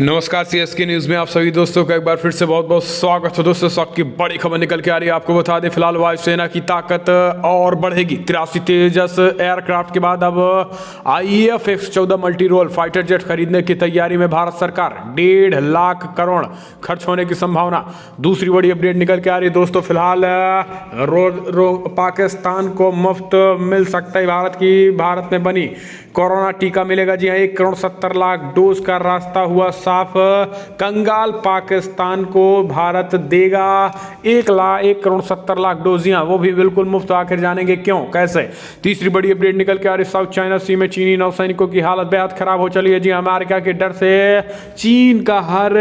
नमस्कार CSK news में आप सभी दोस्तों का एक बार फिर से बहुत बहुत स्वागत है। दोस्तों इस वक्त की बड़ी खबर निकल के आ रही है। आपको बता दें फिलहाल वायुसेना की ताकत और बढ़ेगी। 83 तेजस एयरक्राफ्ट के बाद अब IAF F-14 multi role fighter jet खरीदने की तैयारी में भारत सरकार। 1.5 लाख करोड़ खर्च होने की संभावना। दूसरी बड़ी अपडेट निकल के आ रही है दोस्तों। फिलहाल पाकिस्तान को मुफ्त मिल सकता है भारत में बनी कोरोना टीका मिलेगा। जी हाँ, 1 करोड़ 70 लाख डोज का रास्ता हुआ साफ। कंगाल पाकिस्तान को भारत देगा 1 करोड़ 70 लाख डोज, जी हाँ, वो भी बिल्कुल मुफ्त। आखिर जानेंगे क्यों कैसे। तीसरी बड़ी अपडेट निकल के आ रही है। साउथ चाइना सी में चीनी नौसैनिकों की हालत बेहद खराब हो चली है। जी अमेरिका के डर से चीन का हर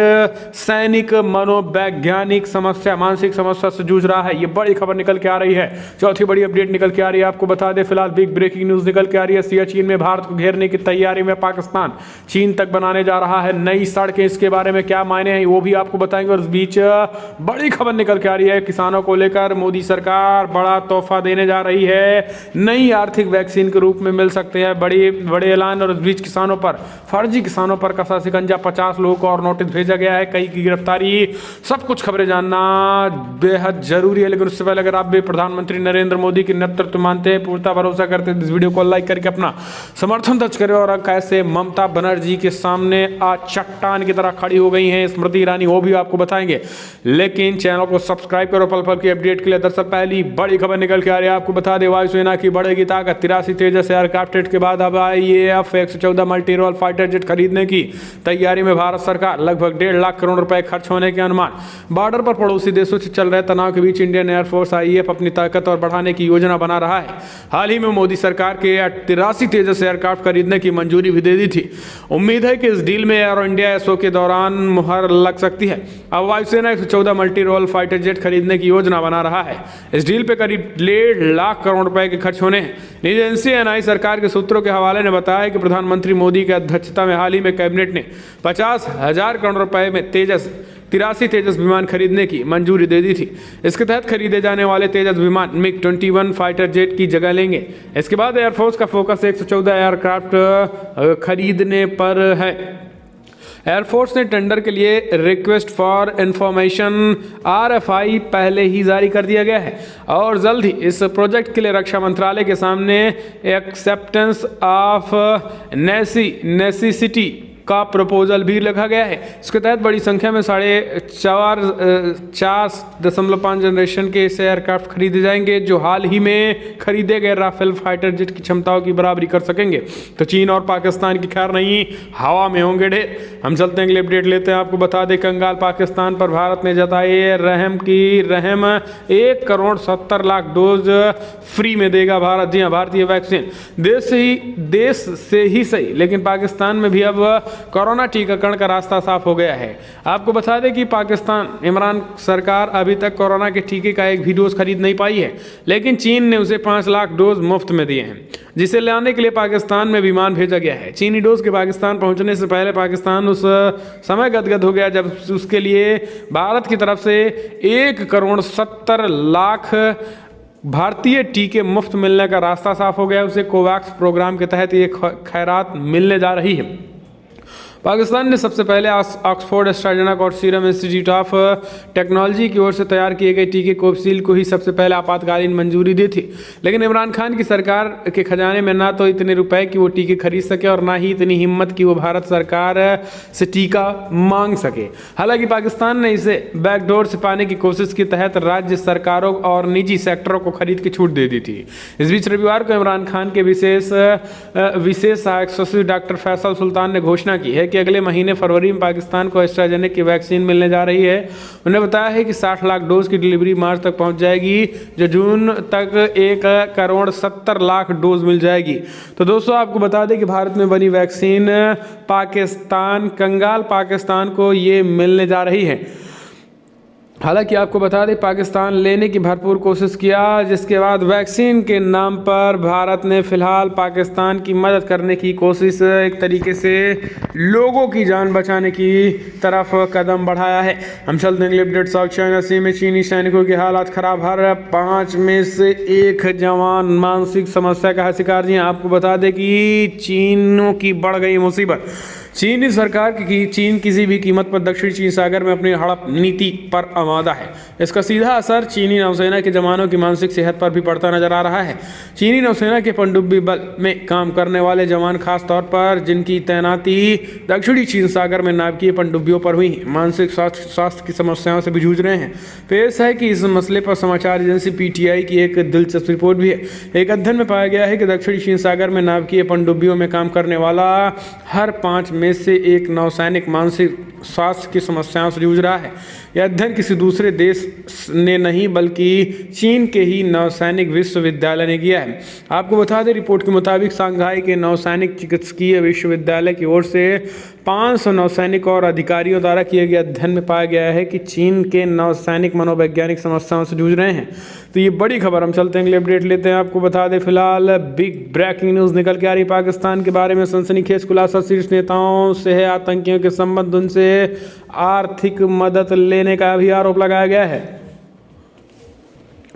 सैनिक मनोवैज्ञानिक समस्या मानसिक समस्या से जूझ रहा है। ये बड़ी खबर निकल के आ रही है। चौथी बड़ी अपडेट निकल के आ रही है। आपको बता दें फिलहाल बिग ब्रेकिंग न्यूज निकल के आ रही है। सियाचिन में भारत को घेरने की तैयारी में पाकिस्तान चीन तक बनाने जा रहा है नई सड़कें। इसके बारे में क्या मायने हैं वो भी आपको बताएंगे। और इस बीच बड़ी खबर निकल के आ रही है। किसानों को लेकर मोदी सरकार बड़ा तोहफा देने जा रही है। नई आर्थिक वैक्सीन के रूप में मिल सकते हैं बड़े ऐलान। और इस बीच किसानों पर फर्जी किसानों पर कसा शिकंजा। 50 लोगों को और नोटिस भेजा गया है, कई की गिरफ्तारी। सब कुछ खबरें जानना बेहद जरूरी है। लेकिन उससे पहले अगर आप भी प्रधानमंत्री नरेंद्र मोदी के नेतृत्व मानते हैं, पूर्णतः भरोसा करते हैं, इस वीडियो को लाइक करके अपना समर्थन दर्ज करें। और कैसे ममता बनर्जी के सामने आज चट्टान की तरह खड़ी हो गई हैं स्मृति ईरानी, वो भी आपको बताएंगे। लेकिन चैनल को सब्सक्राइब करो पल पल की अपडेट के लिए। दरअसल पहली बड़ी खबर निकल के आ रही है। आपको बता दें वायुसेना की बढ़ेगी ताकत। 83 तेजस एयरक्राफ्ट के बाद अब IAF F-14 multi role fighter jet खरीदने की तैयारी में भारत सरकार। लगभग 1.5 लाख करोड़ रुपए खर्च होने के अनुमान। बॉर्डर पर पड़ोसी देशों से चल रहे तनाव के बीच इंडियन एयरफोर्स IAF अपनी ताकत और बढ़ाने की योजना बना रहा है। हाल ही में मोदी सरकार के 83 तेजस एयरक्राफ्ट खरीदने की मंजूरी भी दे दी थी। उम्मीद है कि इस डील में एयर इंडिया SO के दौरान मुहर लग सकती है। अब वायुसेना F-14 multi role fighter jet खरीदने की योजना बना रहा है। इस डील पे करीब 1.5 लाख करोड़ रुपए के खर्च होने हैं। निजी एजेंसी NI सरकार के सूत्रों के हवाले ने बताया कि प्रधानमंत्री मोदी की अध्यक्षता में हाल ही में कैबिनेट ने 50,000 करोड़ रुपए में 83 तेजस विमान खरीदने की मंजूरी दे दी थी। इसके तहत खरीदे जाने वाले तेजस विमान MiG-21 फाइटर जेट की जगह लेंगे। इसके बाद एयरफोर्स का फोकस 114 एयरक्राफ्ट खरीदने पर है। एयरफोर्स ने टेंडर के लिए रिक्वेस्ट फॉर इंफॉर्मेशन RFI पहले ही जारी कर दिया गया है और जल्द ही इस प्रोजेक्ट के लिए रक्षा मंत्रालय के सामने एक्सेप्टेंस ऑफ नेसेसिटी का प्रपोजल भी रखा गया है। इसके तहत बड़ी संख्या में 4.5 जनरेशन के ऐसे एयरक्राफ्ट खरीदे जाएंगे जो हाल ही में खरीदे गए राफेल फाइटर जेट की क्षमताओं की बराबरी कर सकेंगे। तो चीन और पाकिस्तान की खैर नहीं, हवा में होंगे ढेर। हम चलते हैं अगले अपडेट लेते हैं। आपको बता दें कंगाल पाकिस्तान पर भारत ने जताई रहम 1 करोड़ 70 लाख डोज फ्री में देगा भारत। जी हाँ, भारतीय वैक्सीन देश से ही सही, लेकिन पाकिस्तान में भी अब कोरोना टीकाकरण का रास्ता साफ हो गया है। आपको बता दें कि पाकिस्तान इमरान सरकार अभी तक कोरोना के टीके का एक भी डोज खरीद नहीं पाई है, लेकिन चीन ने उसे 5 लाख डोज मुफ्त में दिए हैं, जिसे लाने के लिए पाकिस्तान में विमान भेजा गया है। चीनी डोज के पाकिस्तान पहुंचने से पहले पाकिस्तान उस समय गदगद हो गया जब उसके लिए भारत की तरफ से 1 करोड़ 70 लाख भारतीय टीके मुफ्त मिलने का रास्ता साफ हो गया। उसे कोवैक्स प्रोग्राम के तहत ये खैरात मिलने जा रही है। पाकिस्तान ने सबसे पहले ऑक्सफोर्ड एस्ट्राजेनेका और सीरम इंस्टीट्यूट ऑफ टेक्नोलॉजी की ओर से तैयार किए गए टीके कोविशील्ड को ही सबसे पहले आपातकालीन मंजूरी दी थी। लेकिन इमरान खान की सरकार के खजाने में ना तो इतने रुपए कि वो टीके खरीद सके और ना ही इतनी हिम्मत कि वो भारत सरकार से टीका मांग सके। हालांकि पाकिस्तान ने इसे बैकडोर से पाने की कोशिश के तहत राज्य सरकारों और निजी सेक्टरों को खरीद की छूट दे दी थी। इस बीच रविवार को इमरान खान के विशेष सहायक सचिव डॉक्टर फैसल सुल्तान ने घोषणा की है कि अगले महीने फरवरी में पाकिस्तान को एस्ट्राजेनेका की वैक्सीन मिलने जा रही है। उन्होंने बताया है कि 60 लाख डोज की डिलीवरी मार्च तक पहुंच जाएगी, जो जून तक 1 करोड़ 70 लाख डोज मिल जाएगी। तो दोस्तों आपको बता दें कि भारत में बनी वैक्सीन कंगाल पाकिस्तान को ये मिलने जा रही है। हालांकि आपको बता दें पाकिस्तान लेने की भरपूर कोशिश किया, जिसके बाद वैक्सीन के नाम पर भारत ने फिलहाल पाकिस्तान की मदद करने की कोशिश एक तरीके से लोगों की जान बचाने की तरफ कदम बढ़ाया है। हम चलते हैं अपडेट। साउथ चाइना सी में चीनी सैनिकों की हालात खराब, हर 5 में से 1 जवान मानसिक समस्या का शिकार। जी आपको बता दें कि चीनों की बढ़ गई मुसीबत। चीनी सरकार की चीन किसी भी कीमत पर दक्षिणी चीन सागर में अपनी हड़प नीति पर आमादा है। इसका सीधा असर चीनी नौसेना के जवानों की मानसिक सेहत पर भी पड़ता नजर आ रहा है। चीनी नौसेना के पनडुब्बी बल में काम करने वाले जवान खास तौर पर जिनकी तैनाती दक्षिणी चीन सागर में नाविकीय पनडुब्बियों पर हुई मानसिक स्वास्थ्य की समस्याओं से भी जूझ रहे हैं। पेश है कि इस मसले पर समाचार एजेंसी पीटीआई की एक दिलचस्प रिपोर्ट भी है। एक अध्ययन में पाया गया है कि दक्षिणी चीन सागर में नाविकीय पनडुब्बियों में काम करने वाला हर 5 में से एक नौसैनिक मानसिक स्वास्थ्य की समस्याओं से जूझ रहा है। यह अध्ययन किसी दूसरे देश ने नहीं बल्कि चीन के ही नौसैनिक विश्वविद्यालय ने किया है। आपको बता दें, रिपोर्ट के मुताबिक शंघाई के नौसैनिक चिकित्सकीय विश्वविद्यालय की ओर से 500 नौसैनिक और अधिकारियों द्वारा किए गए अध्ययन में पाया गया है कि चीन के नौसैनिक मनोवैज्ञानिक समस्याओं से जूझ रहे हैं। तो ये बड़ी खबर, हम चलते हैं अगले अपडेट लेते हैं। आपको बता दें, फिलहाल बिग ब्रेकिंग न्यूज़ निकल के आ रही पाकिस्तान के बारे में। सनसनीखेज खुलासा शीर्ष नेताओं से है, आतंकियों के संबंध उनसे आर्थिक मदद लेने का भी आरोप लगाया गया है।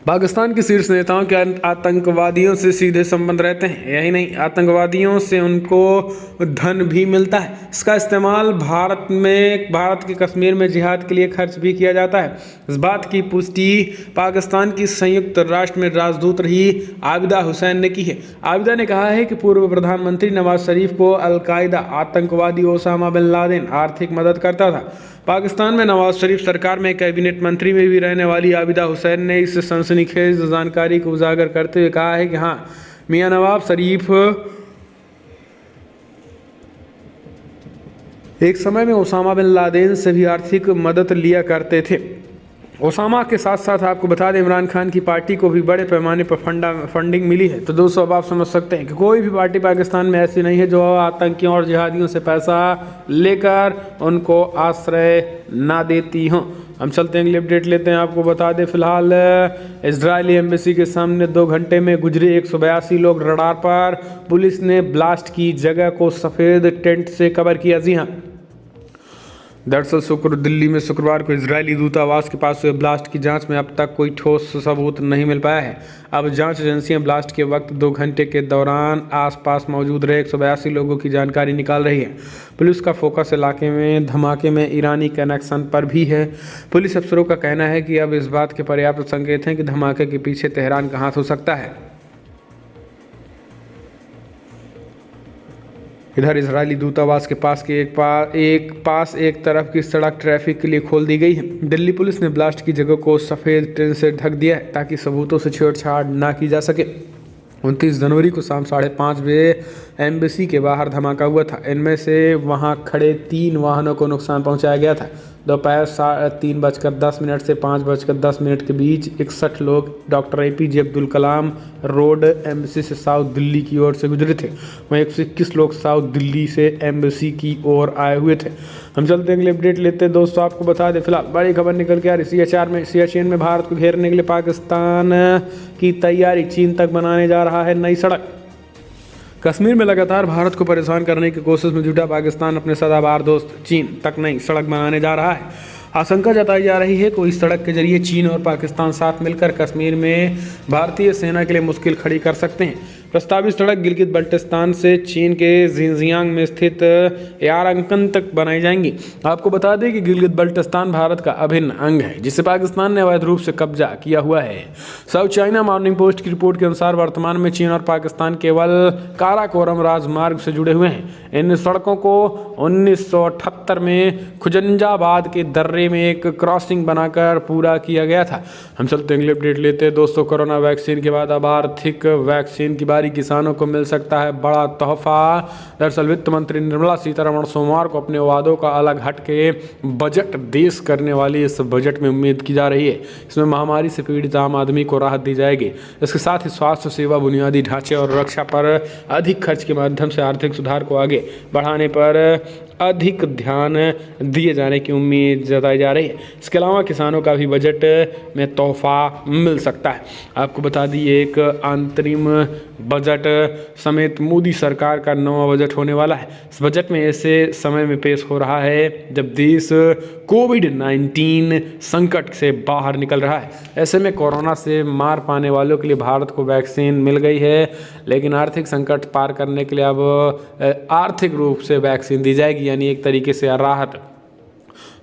पाकिस्तान के शीर्ष नेताओं के आतंकवादियों से सीधे संबंध रहते हैं। यही नहीं, आतंकवादियों से उनको धन भी मिलता है। इसका इस्तेमाल भारत के कश्मीर में जिहाद के लिए खर्च भी किया जाता है। इस बात की पुष्टि पाकिस्तान की संयुक्त राष्ट्र में राजदूत रही आबिदा हुसैन ने की है। आबिदा ने कहा है कि पूर्व प्रधानमंत्री नवाज शरीफ को अलकायदा आतंकवादी ओसामा बिन लादेन आर्थिक मदद करता था। पाकिस्तान में नवाज शरीफ सरकार में कैबिनेट मंत्री में भी रहने वाली आबिदा हुसैन ने इस सनसनीखेज जानकारी को उजागर करते हुए कहा है कि हाँ, मियां नवाज शरीफ एक समय में ओसामा बिन लादेन से भी आर्थिक मदद लिया करते थे। ओसामा के साथ साथ आपको बता दें, इमरान खान की पार्टी को भी बड़े पैमाने पर फंडिंग मिली है। तो दोस्तों, अब आप समझ सकते हैं कि कोई भी पार्टी पाकिस्तान में ऐसी नहीं है जो आतंकियों और जिहादियों से पैसा लेकर उनको आश्रय ना देती हो। हम चलते हैं अगले अपडेट लेते हैं। आपको बता दें, फिलहाल इजरायली एम्बेसी के सामने 2 घंटे में गुजरे 182 लोग। रडार पर पुलिस ने ब्लास्ट की जगह को सफ़ेद टेंट से कवर किया। जी हाँ, दरअसल दिल्ली में शुक्रवार को इजरायली दूतावास के पास हुए ब्लास्ट की जांच में अब तक कोई ठोस सबूत नहीं मिल पाया है। अब जांच एजेंसियां ब्लास्ट के वक्त 2 घंटे के दौरान आसपास मौजूद रहे 182 लोगों की जानकारी निकाल रही है। पुलिस का फोकस इलाके में धमाके में ईरानी कनेक्शन पर भी है। पुलिस अफसरों का कहना है कि अब इस बात के पर्याप्त संकेत हैं कि धमाके के पीछे तेहरान का हाथ हो सकता है। इधर इजरायली दूतावास के पास के एक तरफ की सड़क ट्रैफिक के लिए खोल दी गई है। दिल्ली पुलिस ने ब्लास्ट की जगह को सफ़ेद टेंट से ढक दिया है ताकि सबूतों से छेड़छाड़ ना की जा सके। 29 जनवरी को शाम 5:30 बजे एम्बेसी के बाहर धमाका हुआ था। इनमें से वहां खड़े 3 वाहनों को नुकसान पहुंचाया गया था। दोपहर 3:10 से 5:10 के बीच 61 लोग doctor APJ Abdul Kalam road embassy से साउथ दिल्ली की ओर से गुजरे थे। वहीं 121 लोग साउथ दिल्ली से एम्बेसी की ओर आए हुए थे। हम चलते हैं अगले अपडेट लेते हैं। दोस्तों, आपको बता दें, फिलहाल बड़ी खबर निकल के आ रही सियाचिन में भारत को घेरने के लिए पाकिस्तान की तैयारी। चीन तक बनाने जा रहा है नई सड़क। कश्मीर में लगातार भारत को परेशान करने की कोशिश में जुटा पाकिस्तान अपने सदाबहार दोस्त चीन तक नई सड़क बनाने जा रहा है। आशंका जताई जा रही है कि इस सड़क के जरिए चीन और पाकिस्तान साथ मिलकर कश्मीर में भारतीय सेना के लिए मुश्किल खड़ी कर सकते हैं। प्रस्तावित सड़क गिलगित बल्टिस्तान से चीन के जिनजियांग में स्थित यारंगन तक बनाई जाएंगी। आपको बता दें कि गिलगित बल्टिस्तान भारत का अभिन्न अंग है जिसे पाकिस्तान ने अवैध रूप से कब्जा किया हुआ है। साउथ चाइना मॉर्निंग पोस्ट की रिपोर्ट के अनुसार वर्तमान में चीन और पाकिस्तान केवल काराकोरम राजमार्ग से जुड़े हुए हैं। इन सड़कों को 1978 में खुजंजाबाद के दर्रे में एक क्रॉसिंग बनाकर पूरा किया गया था। हम चलते हैं अगले अपडेट लेते हैं। दोस्तों, कोरोना वैक्सीन के बाद अब आर्थिक वैक्सीन की किसानों को मिल सकता है बड़ा तोहफा। दरअसल वित्त मंत्री निर्मला सीतारमण सोमवार को अपने वादों का अलग हटके बजट पेश करने वाली इस बजट में उम्मीद की जा रही है। इसमें महामारी से पीड़ित आम आदमी को राहत दी जाएगी। इसके साथ ही स्वास्थ्य सेवा, बुनियादी ढांचे और रक्षा पर अधिक खर्च के माध्यम से आर्थिक सुधार को आगे बढ़ाने पर अधिक ध्यान दिए जाने की उम्मीद जताई जा रही है। इसके अलावा किसानों का भी बजट में तोहफा मिल सकता है। आपको बता दी, एक अंतरिम बजट समेत मोदी सरकार का 9वां बजट होने वाला है। इस बजट में ऐसे समय में पेश हो रहा है जब देश कोविड-19 संकट से बाहर निकल रहा है। ऐसे में कोरोना से मार पाने वालों के लिए भारत को वैक्सीन मिल गई है, लेकिन आर्थिक संकट पार करने के लिए अब आर्थिक रूप से वैक्सीन दी जाएगी। जाएगी, यानी एक तरीके से राहत।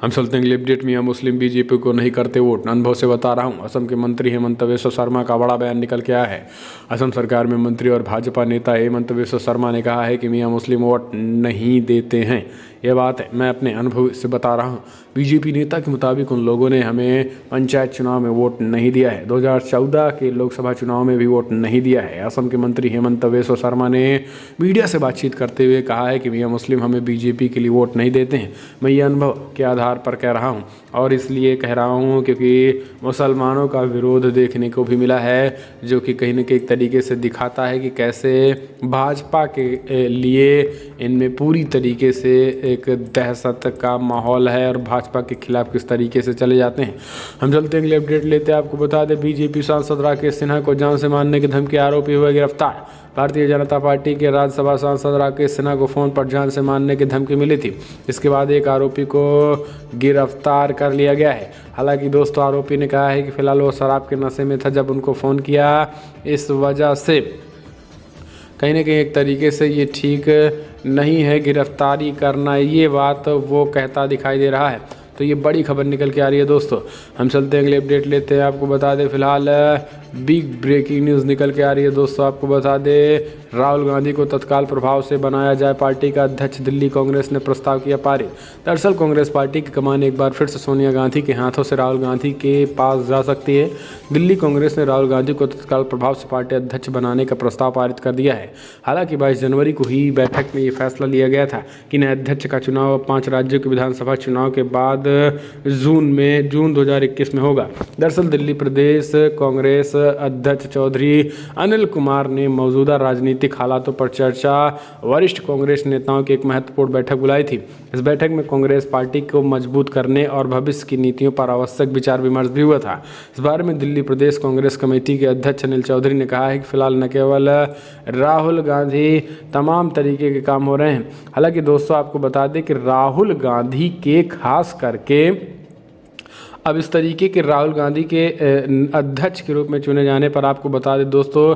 हम चलते हैं अगले अपडेट में। मुस्लिम बीजेपी को नहीं करते वोट, अनुभव से बता रहा हूं। असम के मंत्री हेमंत बिस्वा शर्मा का बड़ा बयान निकल के आया है। असम सरकार में मंत्री और भाजपा नेता हेमंत बिस्वा शर्मा ने कहा है कि मियां मुस्लिम वोट नहीं देते हैं। यह बात मैं अपने अनुभव से बता रहा हूं। बीजेपी नेता के मुताबिक उन लोगों ने हमें पंचायत चुनाव में वोट नहीं दिया है, 2014 के लोकसभा चुनाव में भी वोट नहीं दिया है। असम के मंत्री हेमंत बिस्वा शर्मा ने मीडिया से बातचीत करते हुए कहा है कि मियां मुस्लिम हमें बीजेपी के लिए वोट नहीं देते हैं। मैं ये अनुभव के आधार पर कह रहा हूं, और इसलिए कह रहा हूं क्योंकि मुसलमानों का विरोध देखने को भी मिला है, जो कि कहीं न कहीं एक तरीके से दिखाता है कि कैसे भाजपा के लिए इनमें पूरी तरीके से एक दहशत का माहौल है और भाजपा के खिलाफ किस तरीके से चले जाते हैं। हम चलते हैं अगले अपडेट लेते हैं। आपको बता दें, बीजेपी सांसद राकेश सिन्हा को जान से मारने की धमकी आरोपी हुए गिरफ्तार। भारतीय जनता पार्टी के राज्यसभा सांसद राकेश सिन्हा को फ़ोन पर जान से मारने की धमकी मिली थी। इसके बाद एक आरोपी को गिरफ्तार कर लिया गया है। हालांकि दोस्तों, आरोपी ने कहा है कि फिलहाल वो शराब के नशे में था जब उनको फ़ोन किया, इस वजह से कहीं ना कहीं एक तरीके से ये ठीक नहीं है गिरफ्तारी करना, ये बात वो कहता दिखाई दे रहा है। तो ये बड़ी खबर निकल के आ रही है दोस्तों। हम चलते हैं अगले अपडेट लेते हैं। आपको बता दें, फिलहाल बिग ब्रेकिंग न्यूज़ निकल के आ रही है दोस्तों। आपको बता दें, राहुल गांधी को तत्काल प्रभाव से बनाया जाए पार्टी का अध्यक्ष, दिल्ली कांग्रेस ने प्रस्ताव किया पारित। दरअसल कांग्रेस पार्टी की कमान एक बार फिर से सोनिया गांधी के हाथों से राहुल गांधी के पास जा सकती है। दिल्ली कांग्रेस ने राहुल गांधी को तत्काल प्रभाव से पार्टी अध्यक्ष बनाने का प्रस्ताव पारित कर दिया है। हालांकि 22 जनवरी को ही बैठक में ये फैसला लिया गया था कि नए अध्यक्ष का चुनाव 5 राज्यों के विधानसभा चुनाव के बाद जून 2021 में होगा। दरअसल दिल्ली प्रदेश कांग्रेस अध्यक्ष चौधरी अनिल कुमार ने मौजूदा राजनीतिक हालातों पर चर्चा वरिष्ठ कांग्रेस नेताओं की एक महत्वपूर्ण बैठक बुलाई थी। इस बैठक में कांग्रेस पार्टी को मजबूत करने और भविष्य की नीतियों पर आवश्यक विचार विमर्श भी हुआ था। इस बारे में दिल्ली प्रदेश कांग्रेस कमेटी के अध्यक्ष अनिल चौधरी ने कहा है कि फिलहाल न केवल राहुल गांधी तमाम तरीके के काम हो रहे हैं। हालांकि दोस्तों, आपको बता दें कि राहुल गांधी के खास करके अब इस तरीके के राहुल गांधी के अध्यक्ष के रूप में चुने जाने पर आपको बता दें दोस्तों,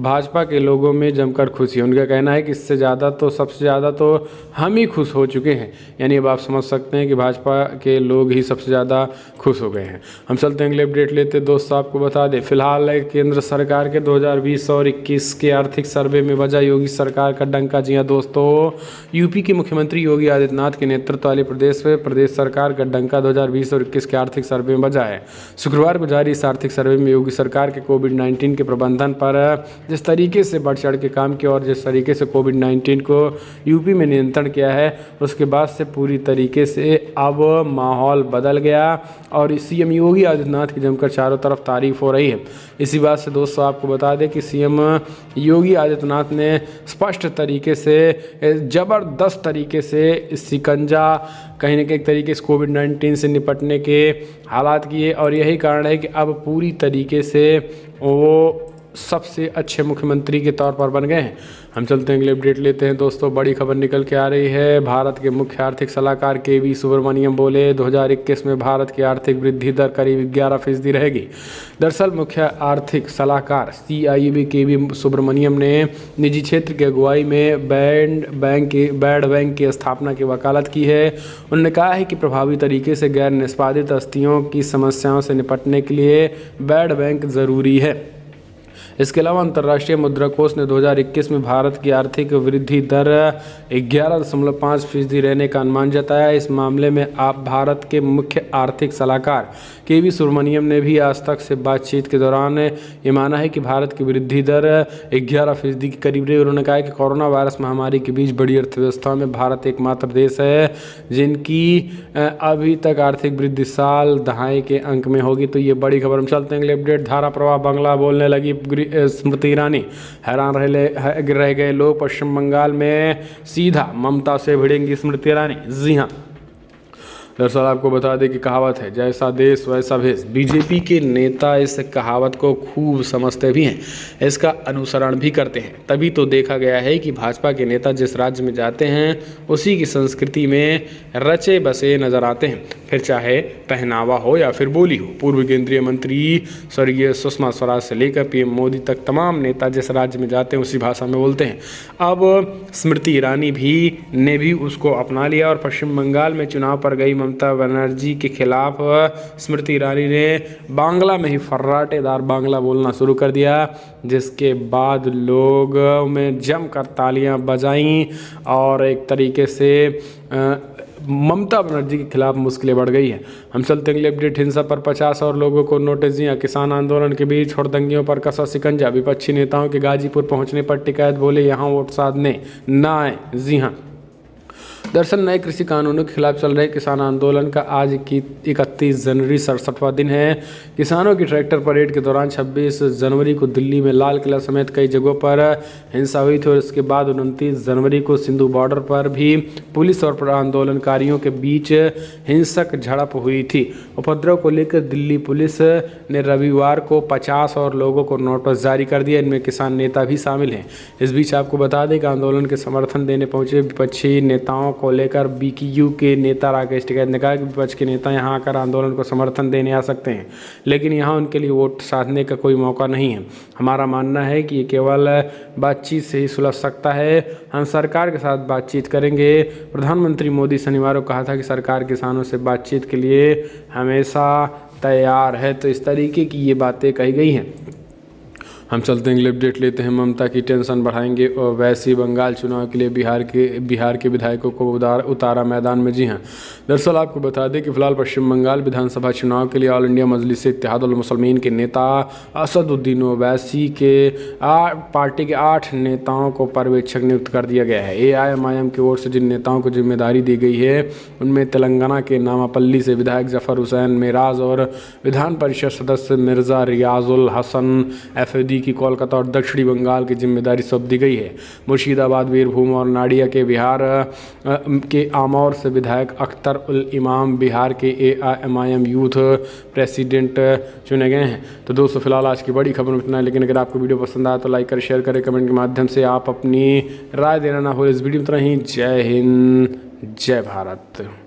भाजपा के लोगों में जमकर खुशी है। उनका कहना है कि इससे ज़्यादा तो सबसे ज़्यादा तो हम ही खुश हो चुके हैं। यानी अब आप समझ सकते हैं कि भाजपा के लोग ही सबसे ज़्यादा खुश हो गए हैं। हम चलते हैं अगले अपडेट लेते दोस्तों। आपको बता दें, फिलहाल केंद्र सरकार के 2020 और 21 के आर्थिक सर्वे में बजा योगी सरकार का डंका। जी हाँ दोस्तों, यूपी के मुख्यमंत्री योगी आदित्यनाथ के नेतृत्व वाली प्रदेश सरकार का डंका 2020 और 21 के आर्थिक सर्वे में बजा है। शुक्रवार को जारी इस आर्थिक सर्वे में योगी सरकार के कोविड-19 के प्रबंधन पर जिस तरीके से बढ़ चढ़ के काम किया और जिस तरीके से कोविड-19 को यूपी में नियंत्रण किया है, उसके बाद से पूरी तरीके से अब माहौल बदल गया और सीएम योगी आदित्यनाथ की जमकर चारों तरफ तारीफ हो रही है। इसी बात से दोस्तों, आपको बता दें कि सीएम योगी आदित्यनाथ ने स्पष्ट तरीके से ज़बरदस्त तरीके से शिकंजा कहीं ना कहीं एक तरीके से कोविड-19 से निपटने के हालात किए और यही कारण है कि अब पूरी तरीके से वो सबसे अच्छे मुख्यमंत्री के तौर पर बन गए हैं। हम चलते हैं अगले अपडेट लेते हैं दोस्तों। बड़ी खबर निकल के आ रही है। भारत के मुख्य आर्थिक सलाहकार के.वी. सुब्रमण्यम बोले 2021 में भारत की आर्थिक वृद्धि दर करीब 11% रहेगी। दरअसल मुख्य आर्थिक सलाहकार CIB के.वी. सुब्रमण्यम ने निजी क्षेत्र की अगुवाई में बैड बैंक की स्थापना की वकालत की है। उन्होंने कहा है कि प्रभावी तरीके से गैर निष्पादित आस्तियों की समस्याओं से निपटने के लिए बैड बैंक ज़रूरी है। इसके अलावा अंतर्राष्ट्रीय मुद्रा कोष ने 2021 में भारत की आर्थिक वृद्धि दर 11.5% रहने का अनुमान जताया। इस मामले में आप भारत के मुख्य आर्थिक सलाहकार के.वी. सुब्रमण्यम ने भी आज तक से बातचीत के दौरान ये माना है कि भारत की वृद्धि दर 11% के करीब रही। उन्होंने कहा कि कोरोना वायरस महामारी के बीच बड़ी अर्थव्यवस्थाओं में भारत एकमात्र देश है जिनकी अभी तक आर्थिक वृद्धि साल दहाई के अंक में होगी। तो ये बड़ी खबर। हम चलते हैं अगले अपडेट। धारा प्रवाह बंगला बोलने लगी स्मृति ईरानी। हैरान रह गए लोग। पश्चिम बंगाल में सीधा ममता से भिड़ेंगी स्मृति ईरानी। जी हाँ, दरअसल आपको बता दें कि कहावत है, जैसा देश वैसा भेष। बीजेपी के नेता इस कहावत को खूब समझते भी हैं, इसका अनुसरण भी करते हैं। तभी तो देखा गया है कि भाजपा के नेता जिस राज्य में जाते हैं उसी की संस्कृति में रचे बसे नजर आते हैं। फिर चाहे पहनावा हो या फिर बोली हो। पूर्व केंद्रीय मंत्री स्वर्गीय सुषमा स्वराज से लेकर पीएम मोदी तक तमाम नेता जिस राज्य में जाते हैं उसी भाषा में बोलते हैं। अब स्मृति ईरानी ने भी उसको अपना लिया और पश्चिम बंगाल में चुनाव पर गई ममता बनर्जी के खिलाफ स्मृति ईरानी ने बांग्ला में ही फर्राटेदार बांग्ला बोलना शुरू कर दिया, जिसके बाद लोगों में जमकर तालियां बजाईं और एक तरीके से ममता बनर्जी के खिलाफ मुश्किलें बढ़ गई है। हम चलते अगले अपडेट। हिंसा पर 50 और लोगों को नोटिस दिया। किसान आंदोलन के बीच हड़दंगियों पर कसा शिकंजा। विपक्षी नेताओं के गाजीपुर पहुंचने पर टिकैत बोले यहां वोट साधने ना आए। जी हां, दरअसल नए कृषि कानूनों के खिलाफ चल रहे किसान आंदोलन का आज की 31 जनवरी 67वां दिन है। किसानों की ट्रैक्टर परेड के दौरान 26 जनवरी को दिल्ली में लाल किला समेत कई जगहों पर हिंसा हुई थी और इसके बाद 29 जनवरी को सिंधु बॉर्डर पर भी पुलिस और आंदोलनकारियों के बीच हिंसक झड़प हुई थी। उपद्रव को लेकर दिल्ली पुलिस ने रविवार को 50 और लोगों को नोटिस जारी कर दिया। इनमें किसान नेता भी शामिल हैं। इस बीच आपको बता दें कि आंदोलन के समर्थन देने पहुंचे विपक्षी नेताओं को लेकर बीकेयू के नेता राकेश टिकैत ने कहा कि विपक्ष के नेता यहां आकर आंदोलन को समर्थन देने आ सकते हैं, लेकिन यहां उनके लिए वोट साधने का कोई मौका नहीं है। हमारा मानना है कि ये केवल बातचीत से ही सुलझ सकता है। हम सरकार के साथ बातचीत करेंगे। प्रधानमंत्री मोदी शनिवार को कहा था कि सरकार किसानों से बातचीत के लिए हमेशा तैयार है। तो इस तरीके की ये बातें कही गई हैं। हम चलते हैं अगले अपडेट लेते हैं। ममता की टेंशन बढ़ाएंगे और वैसी बंगाल चुनाव के लिए बिहार के विधायकों को उतारा मैदान में। जी हां, दरअसल आपको बता दें कि फिलहाल पश्चिम बंगाल विधानसभा चुनाव के लिए ऑल इंडिया मजलिस इत्तेहादुल मुस्लिमीन के नेता असदुद्दीन ओवैसी के पार्टी के 8 नेताओं को पर्यवेक्षक नियुक्त कर दिया गया है। AIMIM की ओर से जिन नेताओं को जिम्मेदारी दी गई है उनमें तेलंगाना के नामापल्ली से विधायक जफर हुसैन मेराज और विधान परिषद सदस्य मिर्जा रियाजुल हसन FAD की कोलकाता और दक्षिणी बंगाल की जिम्मेदारी सौंप दी गई है। मुर्शिदाबाद, बीरभूम और नाडिया के बिहार के आमौर से विधायक अख्तर उल इमाम बिहार के AIMIM यूथ प्रेसिडेंट चुने गए हैं। तो दोस्तों फिलहाल आज की बड़ी खबर में इतना है, लेकिन अगर आपको वीडियो पसंद आया तो लाइक करें, शेयर करें, कमेंट के माध्यम से आप अपनी राय देना ना हो। इस वीडियो में इतना ही। जय हिंद, जय भारत।